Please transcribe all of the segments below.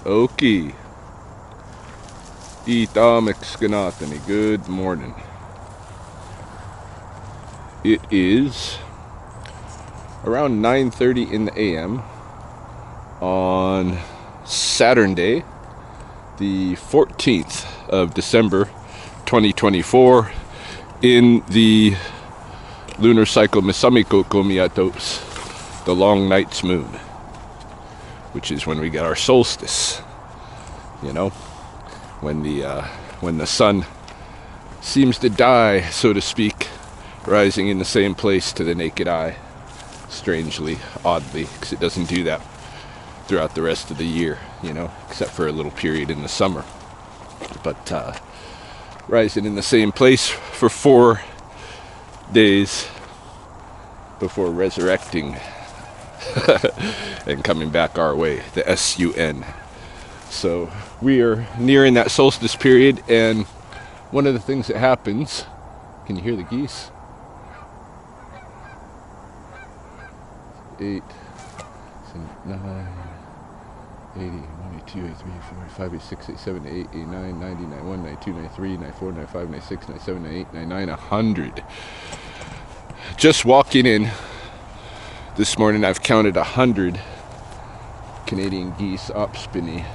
Okay. Itamexkanatani. Good morning. It is around 9:30 in the AM on Saturday, the 14th of December 2024 in the lunar cycle Misamiko Komiatos, the long night's moon, which is when we get our solstice, you know, when the sun seems to die, so to speak, rising in the same place to the naked eye, strangely, oddly, because it doesn't do that throughout the rest of the year, you know, except for a little period in the summer. But rising in the same place for 4 days before resurrecting and coming back our way, the SUN. So we are nearing that solstice period, and one of the things that happens, can you hear the geese? 8, 9, 80, 92, 83, 45, 86, 87, 88, 89, 90, 91, 92, 93, 94, 95, 96, 97, 98, 99, 100. Just walking in this morning, I've counted 100 Canadian geese opspinny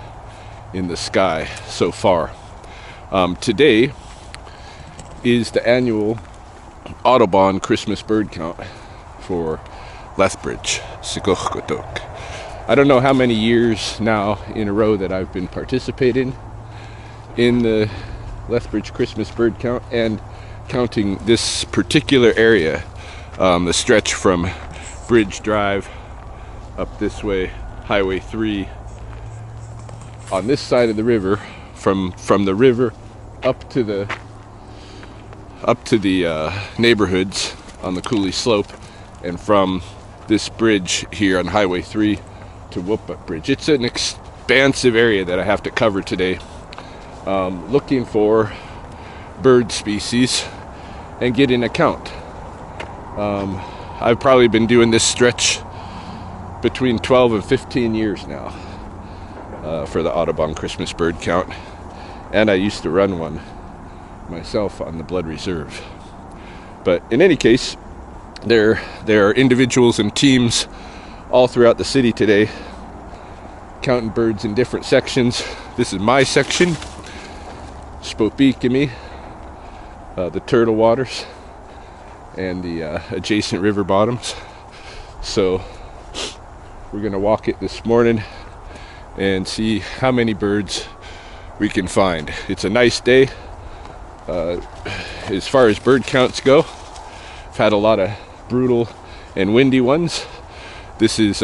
in the sky so far. Today is the annual Audubon Christmas bird count for Lethbridge, Sikokotok. I don't know how many years now in a row that I've been participating in the Lethbridge Christmas bird count and counting this particular area, the stretch from Bridge Drive up this way, Highway 3, on this side of the river, from the river up to the neighborhoods on the Cooley Slope, and from this bridge here on Highway 3 to Whooput Bridge. It's an expansive area that I have to cover today, looking for bird species and getting a count. I've probably been doing this stretch between 12 and 15 years now for the Audubon Christmas bird count, and I used to run one myself on the Blood Reserve. But in any case, there are individuals and teams all throughout the city today counting birds in different sections. This is my section, Spopikimi, the Turtle Waters, and the adjacent river bottoms. So we're gonna walk it this morning and see how many birds we can find. It's a nice day. As far as bird counts go, I've had a lot of brutal and windy ones. This is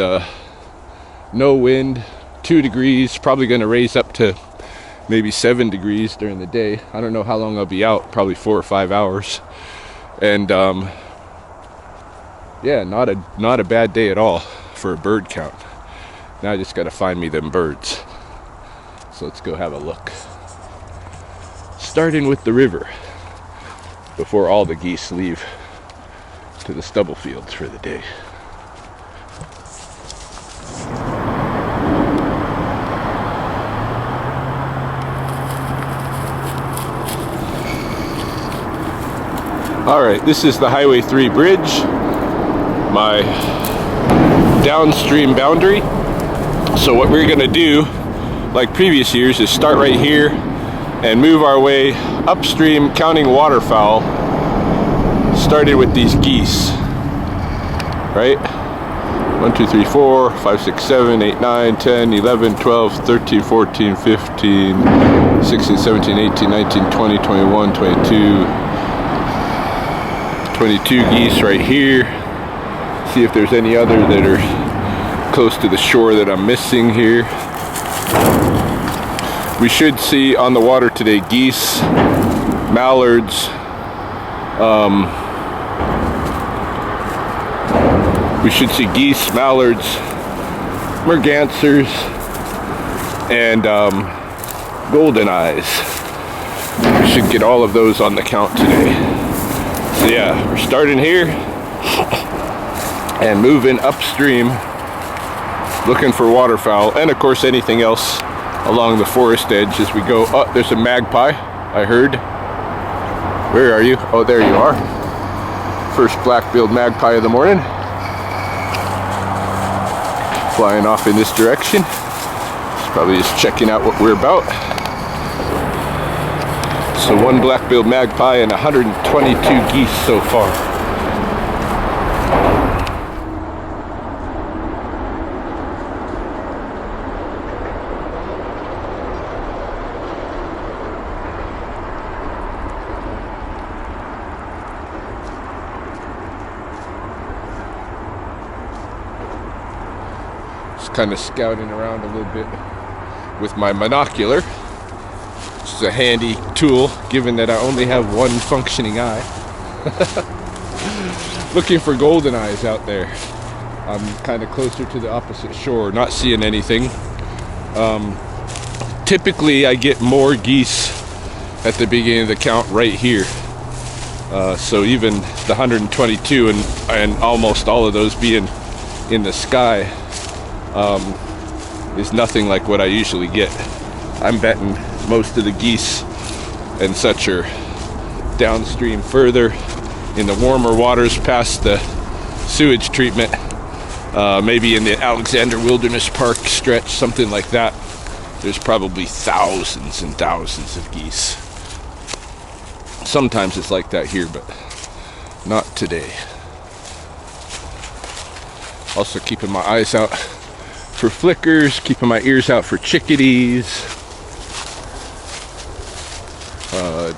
no wind, 2 degrees, probably going to raise up to maybe 7 degrees during the day. I don't know how long I'll be out, probably 4 or 5 hours. And yeah, not a bad day at all for a bird count. Now I just got to find me them birds. So let's go have a look. Starting with the river before all the geese leave to the stubble fields for the day. Alright, this is the Highway 3 bridge, my downstream boundary. So what we're going to do, like previous years, is start right here and move our way upstream, counting waterfowl, started with these geese, right? 1, 2, 3, 4, 5, 6, 7, 8, 9, 10, 11, 12, 13, 14, 15, 16, 17, 18, 19, 20, 21, 22, 22 geese right here. See if there's any other that are close to the shore that I'm missing here. We should see on the water today geese, mallards, we should see geese, mallards, mergansers, and golden eyes. We should get all of those on the count today. So yeah, we're starting here and moving upstream, looking for waterfowl, and of course anything else along the forest edge as we go. Oh, there's a magpie, I heard. Where are you? Oh, there you are. First black-billed magpie of the morning. Flying off in this direction. He's probably just checking out what we're about. So one black-billed magpie and 122 geese so far. Just kind of scouting around a little bit with my monocular. Which is a handy tool, given that I only have one functioning eye. Looking for golden eyes out there. I'm kind of closer to the opposite shore, not seeing anything. Typically, I get more geese at the beginning of the count right here. So even the 122 and almost all of those being in the sky is nothing like what I usually get. I'm betting most of the geese and such are downstream further in the warmer waters past the sewage treatment, maybe in the Alexander Wilderness Park stretch, something like that. There's probably thousands and thousands of geese. Sometimes it's like that here, but not today. Also keeping my eyes out for flickers, keeping my ears out for chickadees,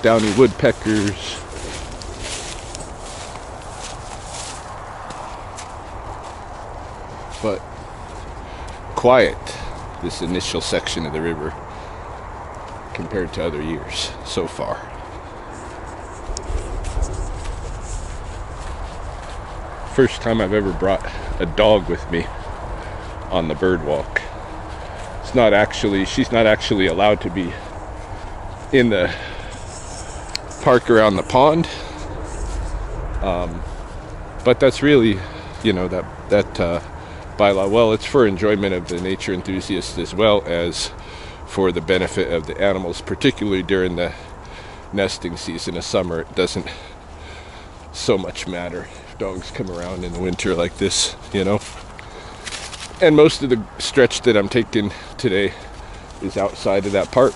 downy woodpeckers. But quiet, this initial section of the river, compared to other years so far. First time I've ever brought a dog with me on the bird walk. She's not actually allowed to be in the park around the pond, but that's really, that bylaw, well, it's for enjoyment of the nature enthusiasts as well as for the benefit of the animals, particularly during the nesting season of summer. It doesn't so much matter if dogs come around in the winter like this, and most of the stretch that I'm taking today is outside of that park.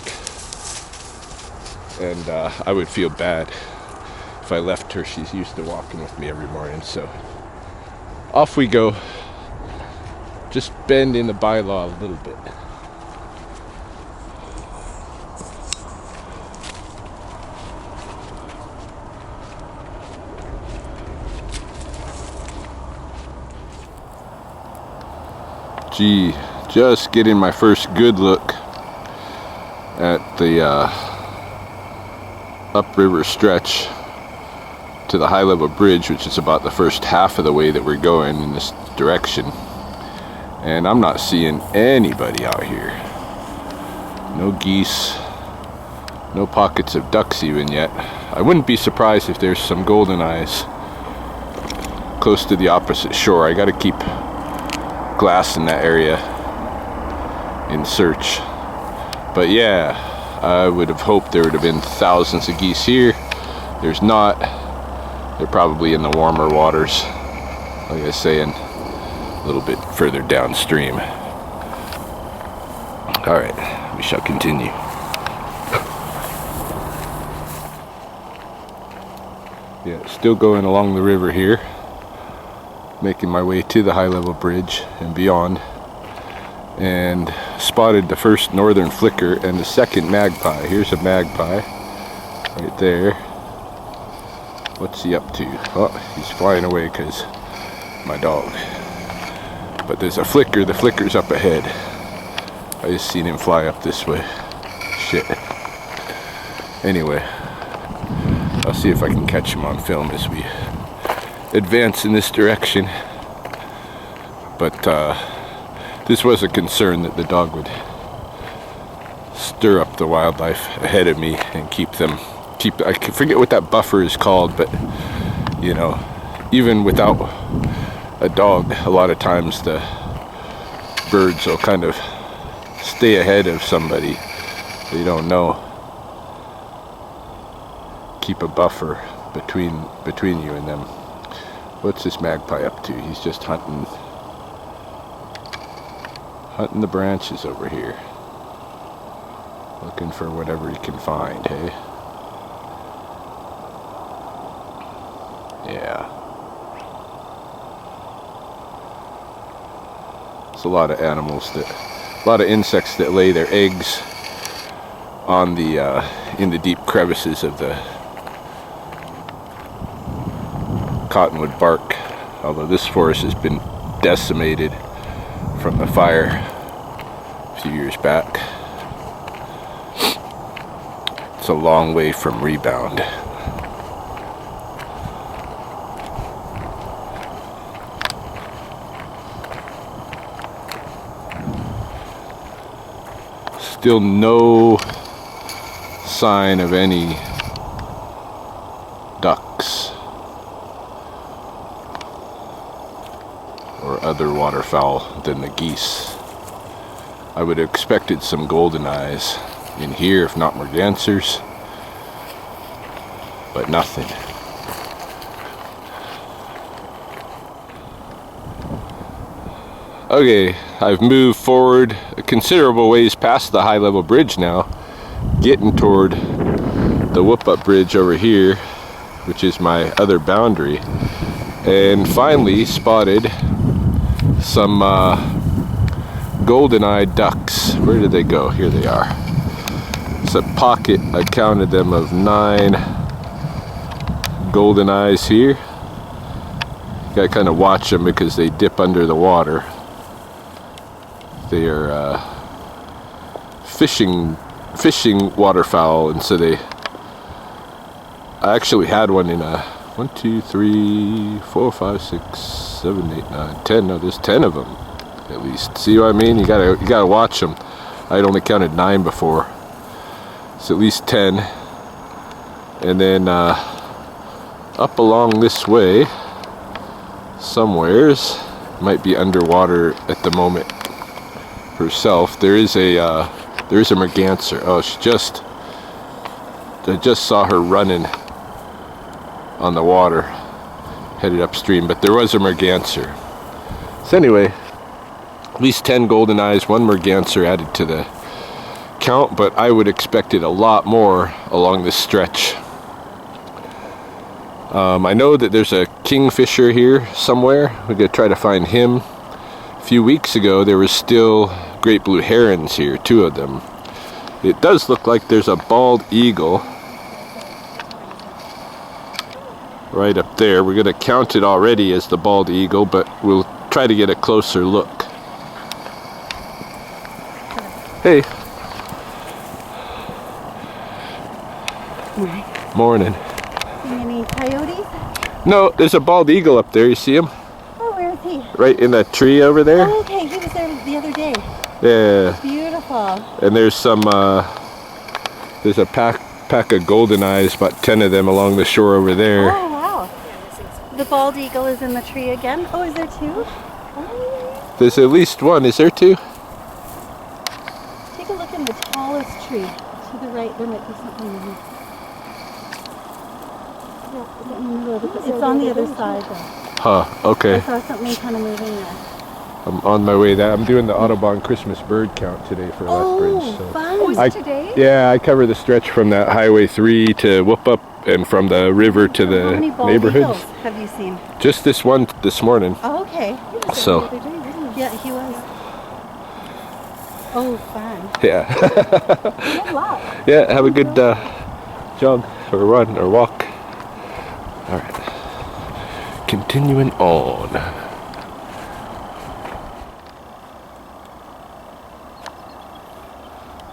And I would feel bad if I left her. She's used to walking with me every morning. So off we go. Just bend in the bylaw a little bit. Gee, just getting my first good look at the upriver stretch to the high level bridge, which is about the first half of the way that we're going in this direction. And I'm not seeing anybody out here. No geese, no pockets of ducks even yet. I wouldn't be surprised if there's some golden eyes close to the opposite shore. I gotta keep glass in that area in search. But yeah, I would have hoped there would have been thousands of geese here. There's not. They're probably in the warmer waters, like I was saying, a little bit further downstream. All right, we shall continue. Yeah, still going along the river here, making my way to the high level bridge and beyond, and spotted the first northern flicker and the second magpie. Here's a magpie right there. What's he up to? Oh, he's flying away because my dog. But there's a flicker. The flicker's up ahead. I just seen him fly up this way. Shit. Anyway, I'll see if I can catch him on film as we advance in this direction. But this was a concern that the dog would stir up the wildlife ahead of me and I forget what that buffer is called, but even without a dog, a lot of times the birds will kind of stay ahead of somebody that you don't know. Keep a buffer between you and them. What's this magpie up to? He's just hunting the branches over here. Looking for whatever he can find, hey? Yeah. There's a lot of insects that lay their eggs on the in the deep crevices of the cottonwood bark. Although this forest has been decimated from the fire a few years back. It's a long way from rebound. Still no sign of any ducks or other waterfowl than the geese. I would have expected some golden eyes in here, if not mergansers, but nothing. Okay, I've moved forward a considerable ways past the high level bridge now, getting toward the whoop-up bridge over here, which is my other boundary, and finally spotted some golden-eyed ducks. Where did they go? Here they are. It's a pocket, I counted them, of 9 golden eyes here. You gotta kind of watch them because they dip under the water. They are fishing waterfowl, and so I actually had one in a 1, 2, 3, 4, 5, 6, 7, 8, 9, 10. No, there's 10 of them at least. See what I mean? You gotta watch them. I'd only counted 9 before. It's at least 10. And then up along this way, somewheres, might be underwater at the moment herself. There is a merganser. Oh, I just saw her running on the water, headed upstream, but there was a merganser. So anyway, at least 10 golden eyes, 1 merganser added to the count, but I would expected a lot more along this stretch. I know that there's a kingfisher here somewhere. We're gonna try to find him. A few weeks ago there was still great blue herons here, 2 of them. It does look like there's a bald eagle right up there. We're gonna count it already as the bald eagle, but we'll try to get a closer look. Hey. Morning. See any coyotes? No, there's a bald eagle up there. You see him? Oh, where is he? Right in that tree over there. Oh, okay. He was there the other day. Yeah. Beautiful. And there's some, there's a pack of golden eyes, about 10 of them along the shore over there. Oh, wow. The bald eagle is in the tree again. Oh, is there 2? Oh. There's at least 1. Is there 2? Take a look in the tallest tree. To the right, there might be something in here. It's on the other side though. Huh, okay. I saw something kind of moving there. I'm on my way there. I'm doing the Audubon Christmas bird count today for Lethbridge. So Fun. Oh, is it today? Yeah, I cover the stretch from that Highway 3 to Whoop-Up and from the river to the How many bald neighborhoods. eagles have you seen? Just this one this morning. Oh, okay. So. Yeah, he was. Oh, fun. Yeah. Good luck. Yeah, have a good jog or run or walk. All right. Continuing on.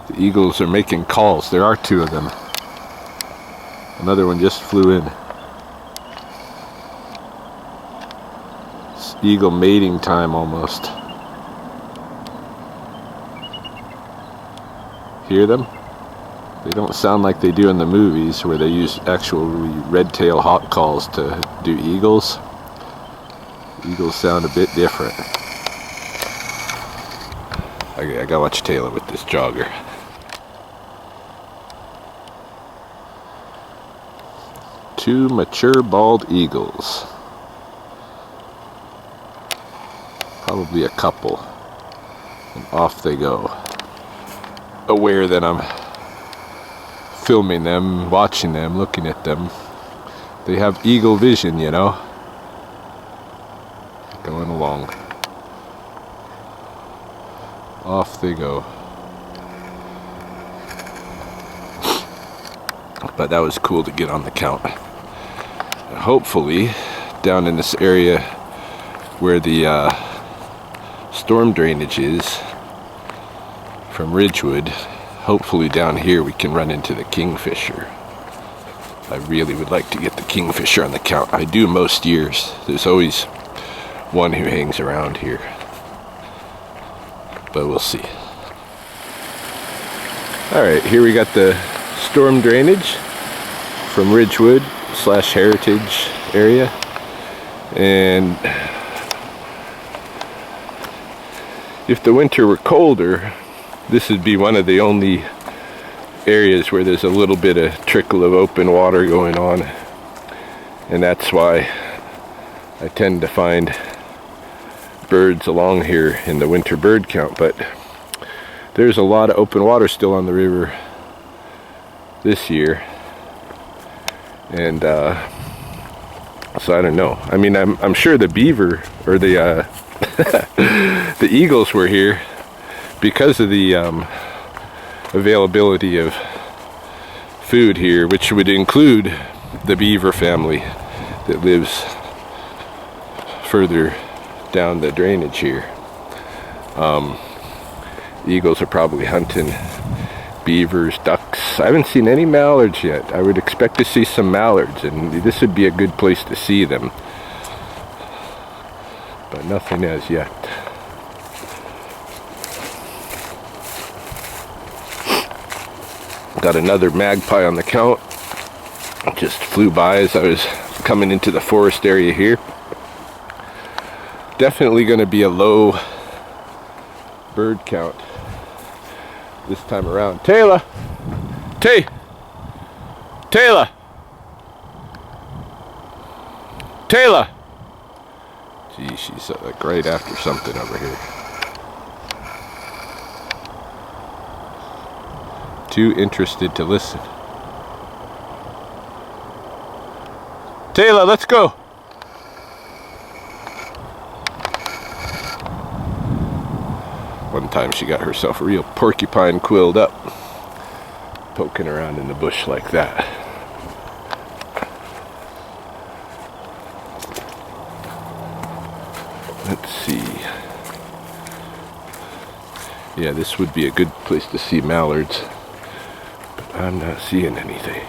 The eagles are making calls. There are 2 of them. Another one just flew in. It's eagle mating time almost. Hear them? They don't sound like they do in the movies where they use actual red-tail hawk calls to do eagles. Eagles sound a bit different. I gotta watch Taylor with this jogger. Two mature bald eagles. Probably a couple. And off they go. Aware that I'm filming them, watching them, looking at them. They have eagle vision, you know. Going along. Off they go. But that was cool to get on the count. Hopefully, down in this area where the storm drainage is from Ridgewood, hopefully down here we can run into the kingfisher. I really would like to get the kingfisher on the count. I do most years. There's always one who hangs around here. But we'll see. Alright, here we got the storm drainage from Ridgewood / Heritage area. And if the winter were colder, this would be one of the only areas where there's a little bit of trickle of open water going on. And that's why I tend to find birds along here in the winter bird count. But there's a lot of open water still on the river this year. And so I don't know. I mean, I'm sure the beaver or the the eagles were here because of the availability of food here, which would include the beaver family that lives further down the drainage here. Eagles are probably hunting beavers, ducks. I haven't seen any mallards yet. I would expect to see some mallards, and this would be a good place to see them. But nothing as yet. Got another magpie on the count. Just flew by as I was coming into the forest area here. Definitely going to be a low bird count this time around. Taylor! Taylor! Taylor! Gee, she's like right after something over here. Too interested to listen. Taylor, let's go! One time she got herself a real porcupine quilled up, poking around in the bush like that. Let's see. Yeah, this would be a good place to see mallards, but I'm not seeing anything.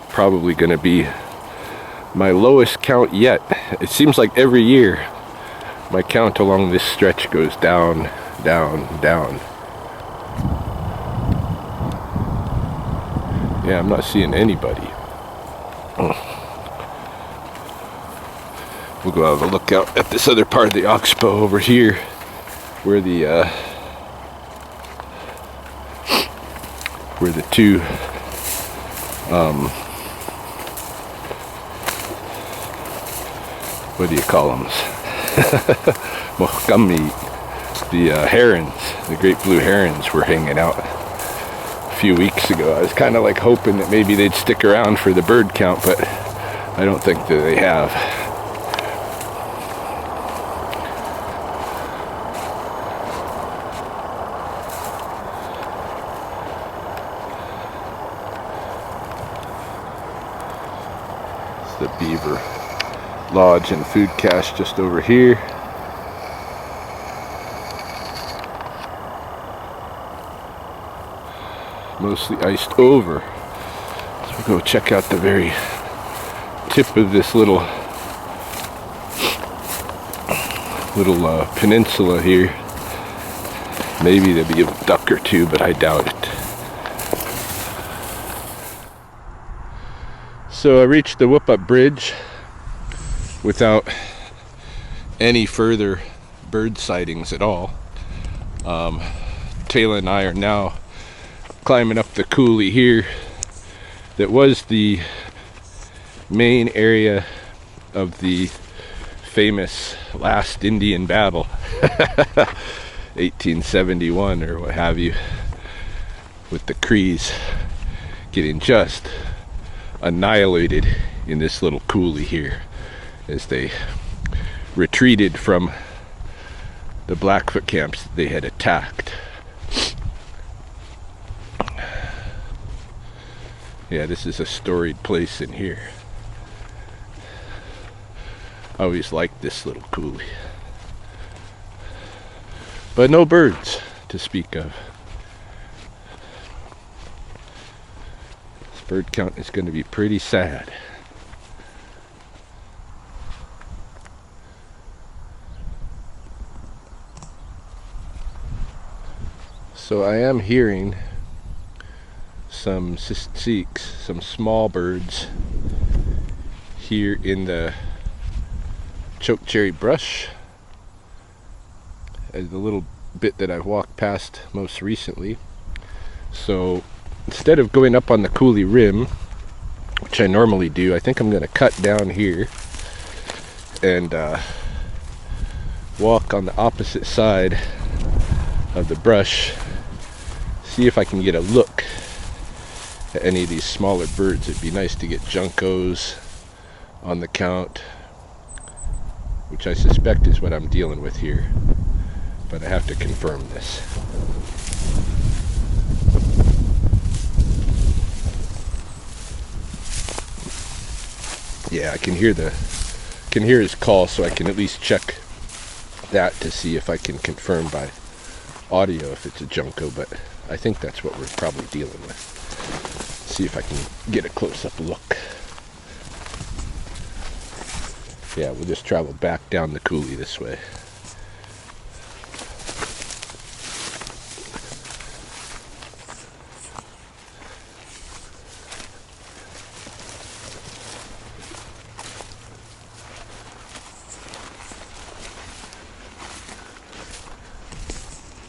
Probably going to be my lowest count yet. It seems like every year my count along this stretch goes down, down, down. Yeah, I'm not seeing anybody. We'll go have a look out at this other part of the oxbow over here where the two what do you call them? Mohgami, the herons, the great blue herons were hanging out a few weeks ago. I was kind of like hoping that maybe they'd stick around for the bird count, but I don't think that they have. It's the beaver lodge and food cache just over here. Mostly iced over. So we'll go check out the very tip of this little peninsula here. Maybe there'll be a duck or two, but I doubt it. So I reached the Whoop Up Bridge without any further bird sightings at all. Taylor and I are now climbing up the coulee here that was the main area of the famous last Indian battle, 1871 or what have you, with the Crees getting just annihilated in this little coulee here as they retreated from the Blackfoot camps that they had attacked. Yeah, this is a storied place in here. I always liked this little coulee. But no birds to speak of. This bird count is going to be pretty sad. So I am hearing some siks, some small birds here in the chokecherry brush, as the little bit that I've walked past most recently. So instead of going up on the coulee rim, which I normally do, I think I'm going to cut down here and walk on the opposite side of the brush, see if I can get a look at any of these smaller birds. It'd be nice to get juncos on the count, which I suspect is what I'm dealing with here, but I have to confirm this. Yeah, I can hear his call, so I can at least check that to see if I can confirm by audio if it's a junco, but I think that's what we're probably dealing with. See if I can get a close-up look. Yeah, we'll just travel back down the coulee this way.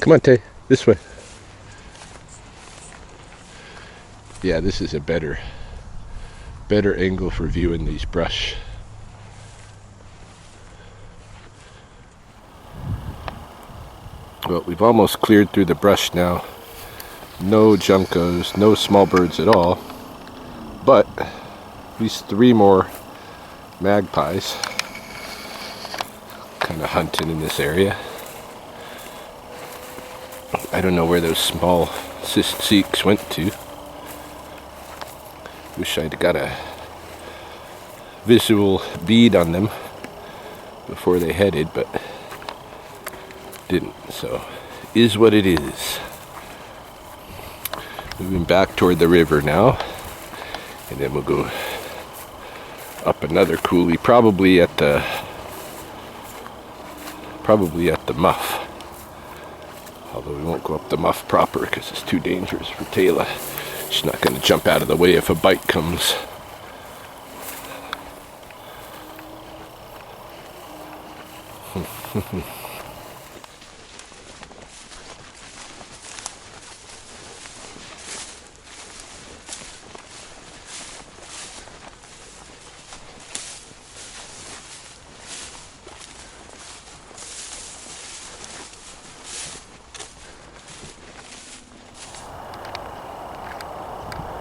Come on, Tay, this way. Yeah, this is a better angle for viewing these brush. Well, we've almost cleared through the brush now. No juncos, no small birds at all, but at least 3 more magpies kind of hunting in this area. I don't know where those small siks went to. Wish I'd got a visual bead on them before they headed, but didn't, so is what it is. Moving back toward the river now, and then we'll go up another coulee, probably at the muff. Although we won't go up the muff proper because it's too dangerous for Taylor. She's not going to jump out of the way if a bite comes.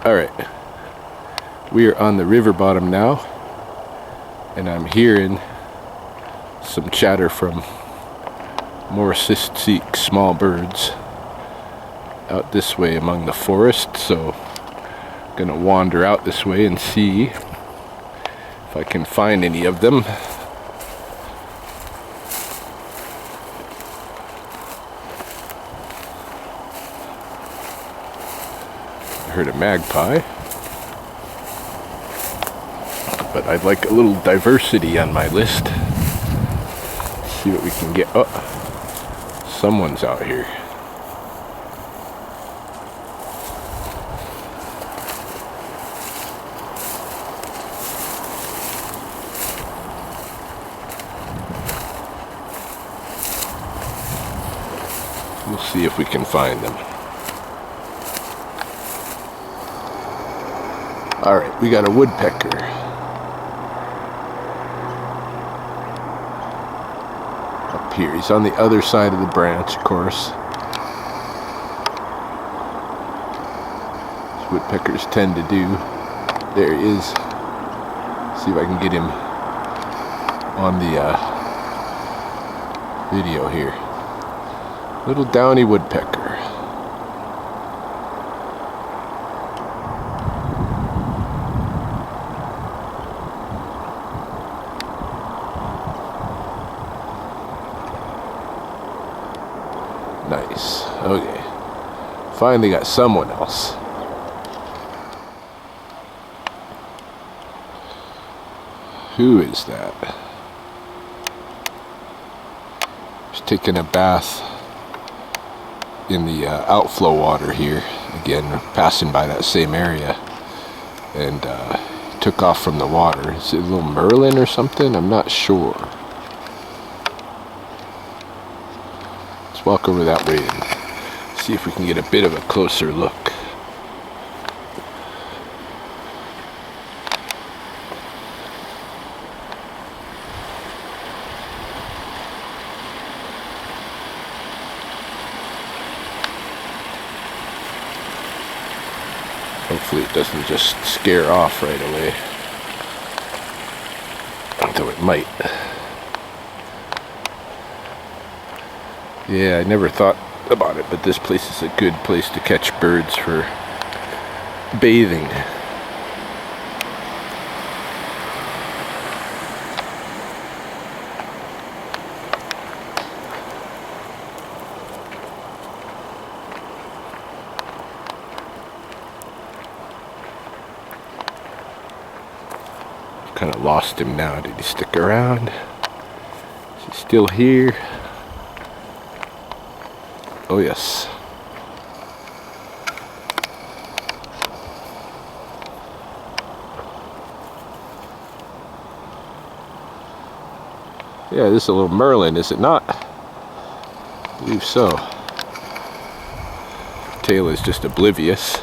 Alright, we are on the river bottom now, and I'm hearing some chatter from more siksik, small birds, out this way among the forest, so I'm going to wander out this way and see if I can find any of them. Heard a magpie, but I'd like a little diversity on my list. Let's see what we can get. Oh, someone's out here. We'll see if we can find them. Alright, we got a woodpecker. Up here. He's on the other side of the branch, of course. As woodpeckers tend to do. There he is. See if I can get him on the video here. Little downy woodpecker. Nice. Okay. Finally got someone else. Who is that? He's taking a bath in the outflow water here. Again, passing by that same area. And took off from the water. Is it a little merlin or something? I'm not sure. Let's walk over that way and see if we can get a bit of a closer look. Hopefully it doesn't just scare off right away. Although it might. Yeah, I never thought about it, but this place is a good place to catch birds for bathing. Kind of lost him now. Did he stick around? Is he still here? Oh yes. Yeah, this is a little merlin, is it not? I believe so. Tail is just oblivious.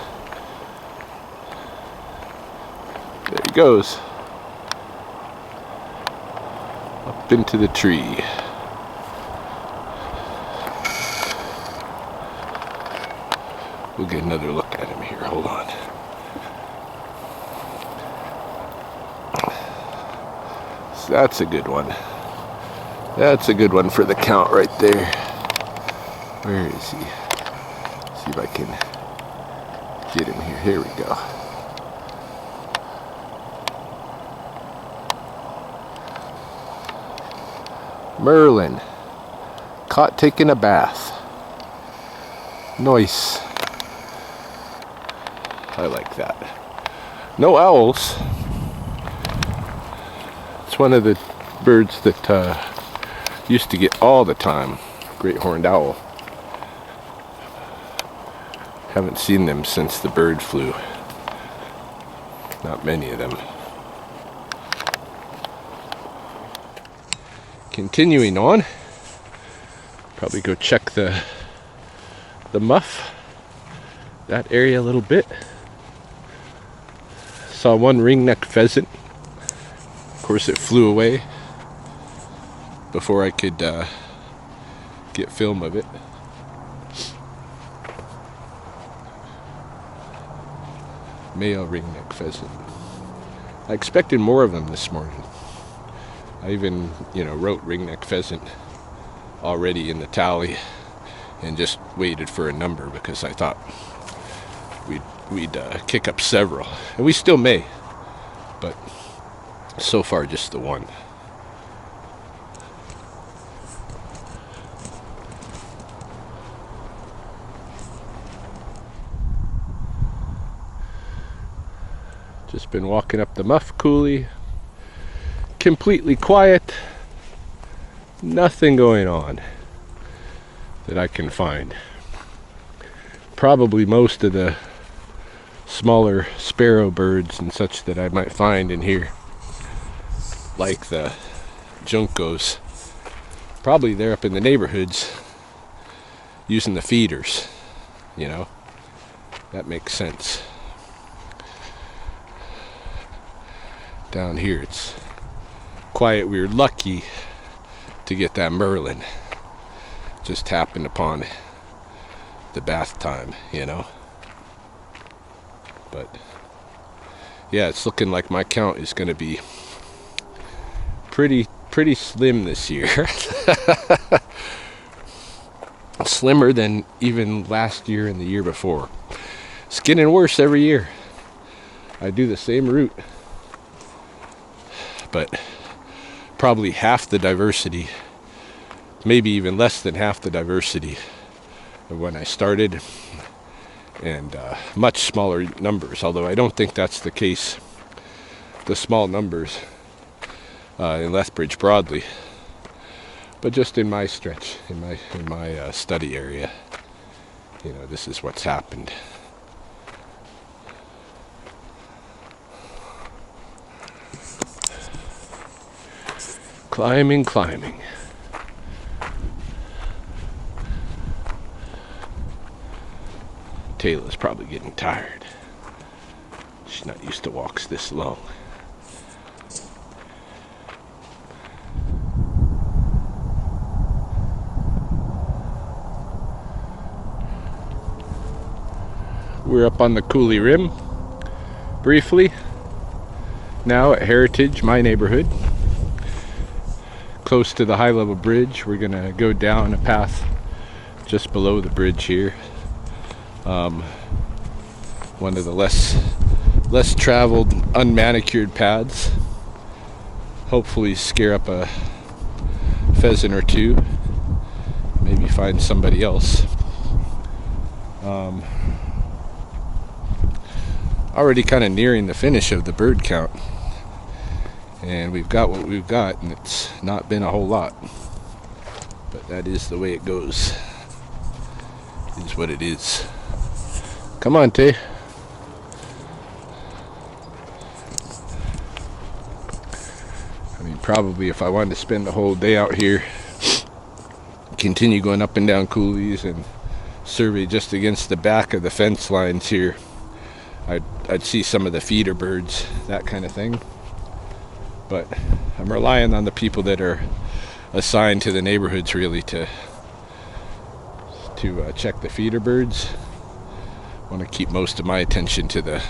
There he goes. Up into the tree. We'll get another look at him here. Hold on. So that's a good one. That's a good one for the count right there. Where is he? See if I can get him here. Here we go. Merlin. Caught taking a bath. Nice. I like that. No owls. It's one of the birds that used to get all the time. Great horned owl. Haven't seen them since the bird flu. Not many of them. Continuing on. Probably go check the muff. That area a little bit. Saw one ringneck pheasant. Of course it flew away before I could get film of it. Male ringneck pheasant. I expected more of them this morning. I even, wrote ringneck pheasant already in the tally and just waited for a number because I thought we'd kick up several, and we still may, but so far just the one. Just been walking up the muff coulee, completely quiet, nothing going on that I can find. Probably most of the smaller sparrow birds and such that I might find in here, like the juncos, probably they're up in the neighborhoods using the feeders, you know. That makes sense. Down here it's quiet. We were lucky to get that merlin. Just happened upon the bath time, you know. But yeah, it's looking like my count is going to be pretty slim this year. Slimmer than even last year and the year before. It's getting worse every year. I do the same route, but probably half the diversity, maybe even less than half the diversity of when I started, and much smaller numbers, although I don't think that's the case. The small numbers in Lethbridge broadly, but just in my stretch, in my study area, you know, this is what's happened. Climbing. Taylor's probably getting tired. She's not used to walks this long. We're up on the coulee rim briefly now at Heritage, my neighborhood, close to the high level bridge. We're gonna go down a path just below the bridge here, one of the less traveled, unmanicured paths. Hopefully scare up a pheasant or two, maybe find somebody else. Already kind of nearing the finish of the bird count, and we've got what we've got, and it's not been a whole lot, but that is the way it goes. It is what it is. Come on, Tay. I mean, probably if I wanted to spend the whole day out here, continue going up and down coulees and survey just against the back of the fence lines here, I'd see some of the feeder birds, that kind of thing. But I'm relying on the people that are assigned to the neighborhoods really to check the feeder birds. I want to keep most of my attention to the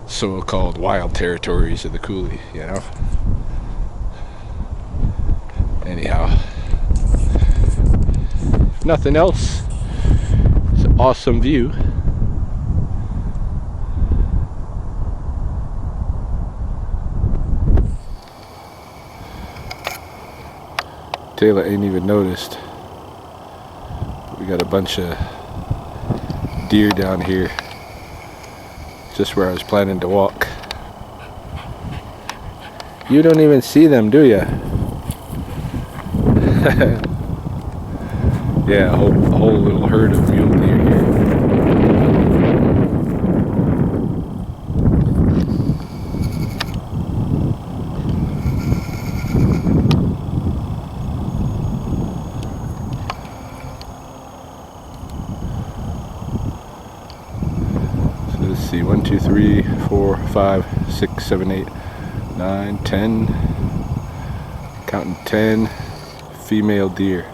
so-called wild territories of the coulee, you know. Anyhow, if nothing else, it's an awesome view. Taylor ain't even noticed. We got a bunch of deer down here, just where I was planning to walk. You don't even see them, do ya? Yeah, a whole little herd of mule deer here. Let's see, 1, 2, 3, 4, 5, 6, 7, 8, 9, 10, counting 10 female deer.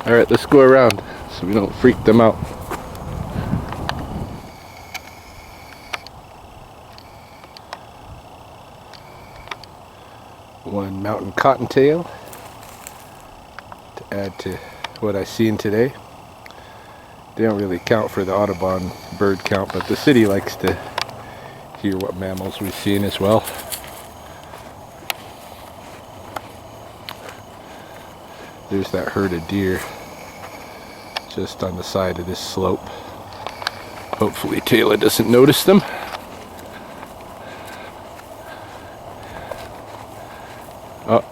Alright, let's go around so we don't freak them out. One mountain cottontail to add to what I seen today. They don't really count for the Audubon bird count, but the city likes to hear what mammals we've seen as well. There's that herd of deer just on the side of this slope. Hopefully Taylor doesn't notice them. Oh,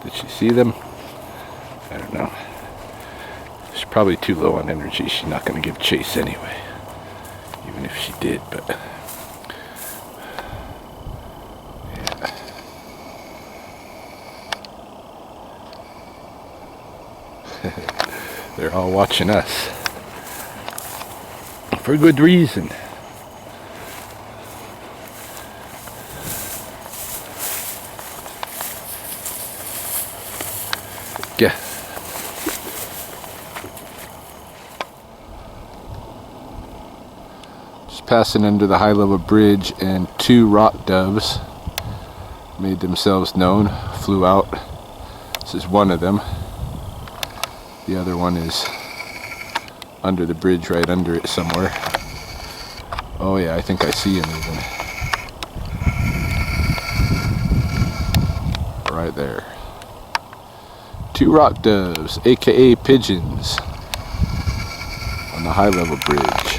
did she see them? I don't know. She's probably too low on energy. She's not going to give chase anyway, even if she did, but They're all watching us. For good reason. Yeah. Just passing under the high level bridge, and 2 rock doves made themselves known, flew out. This is one of them. The other one is under the bridge, right under it somewhere. Oh yeah, I think I see him even. Right there. 2 rock doves, aka pigeons, on the high level bridge.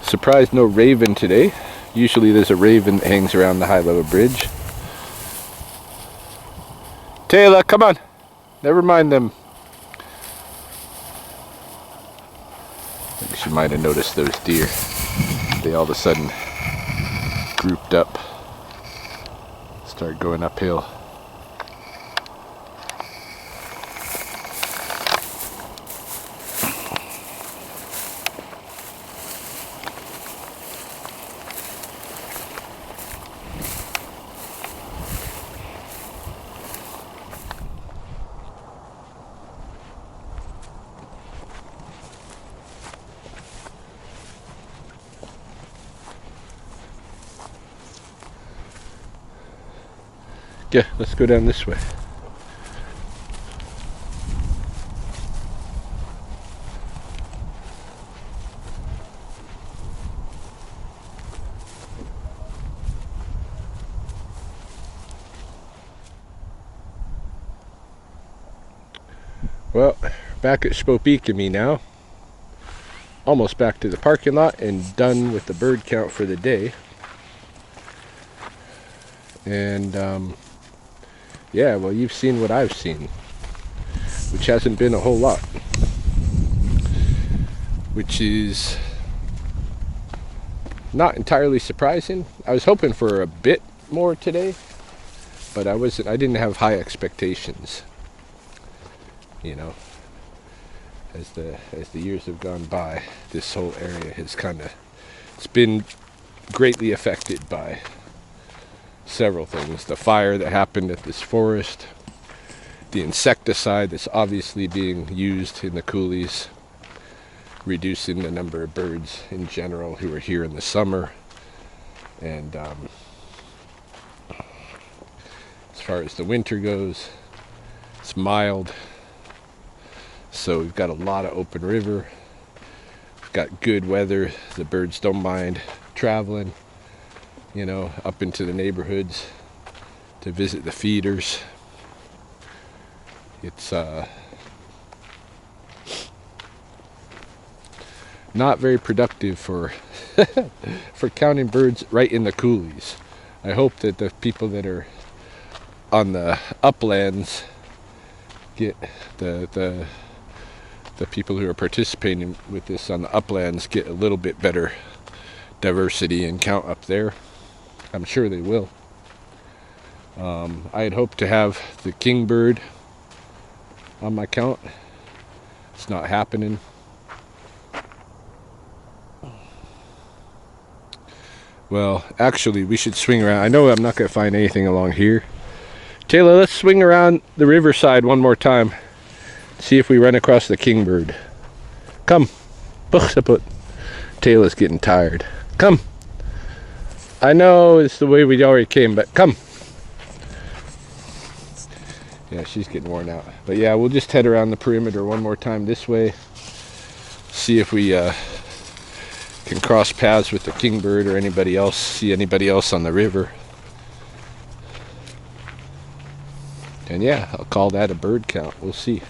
Surprised no raven today. Usually there's a raven that hangs around the high level bridge. Taylor, come on. Never mind them. I think she might have noticed those deer. They all of a sudden grouped up, started going uphill. Yeah, let's go down this way. Well, back at Spokane now. Almost back to the parking lot and done with the bird count for the day. And yeah, well, you've seen what I've seen, which hasn't been a whole lot, which is not entirely surprising. I was hoping for a bit more today, but I didn't have high expectations, you know. As the years have gone by, this whole area has it's been greatly affected by several things. The fire that happened at this forest, the insecticide that's obviously being used in the coulees, reducing the number of birds in general who are here in the summer. And as far as the winter goes, it's mild, so we've got a lot of open river, we've got good weather, the birds don't mind traveling, you know, up into the neighborhoods to visit the feeders. It's not very productive for for counting birds right in the coulees. I hope that the people that are on the uplands get the people who are participating with this on the uplands get a little bit better diversity and count up there. I'm sure they will. I had hoped to have the kingbird on my count. It's not happening. Well, actually, we should swing around. I know I'm not going to find anything along here. Taylor, let's swing around the riverside one more time. See if we run across the kingbird. Come. Taylor's getting tired. Come. I know it's the way we already came, but come. Yeah, she's getting worn out. But yeah, we'll just head around the perimeter one more time this way. See if we can cross paths with the kingbird or anybody else. See anybody else on the river. And yeah, I'll call that a bird count. We'll see.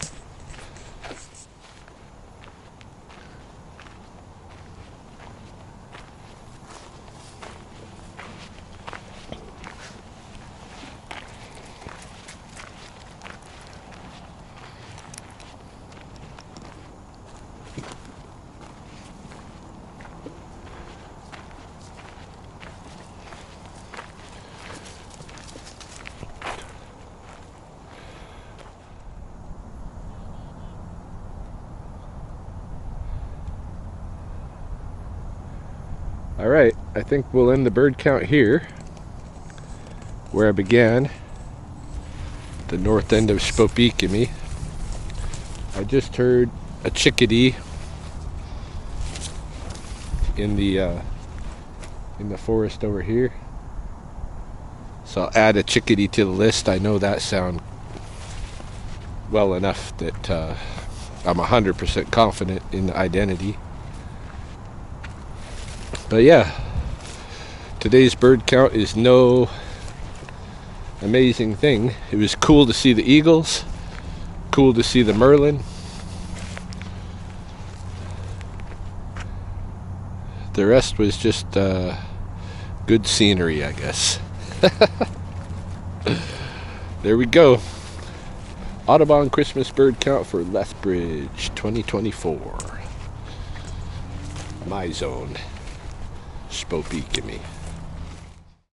Alright, I think we'll end the bird count here, where I began, the north end of Spokane. I just heard a chickadee in the forest over here. So I'll add a chickadee to the list. I know that sound well enough that I'm 100% confident in the identity. But yeah, today's bird count is no amazing thing. It was cool to see the eagles, cool to see the merlin. The rest was just good scenery, I guess. There we go. Audubon Christmas bird count for Lethbridge 2024. My zone. Spokane.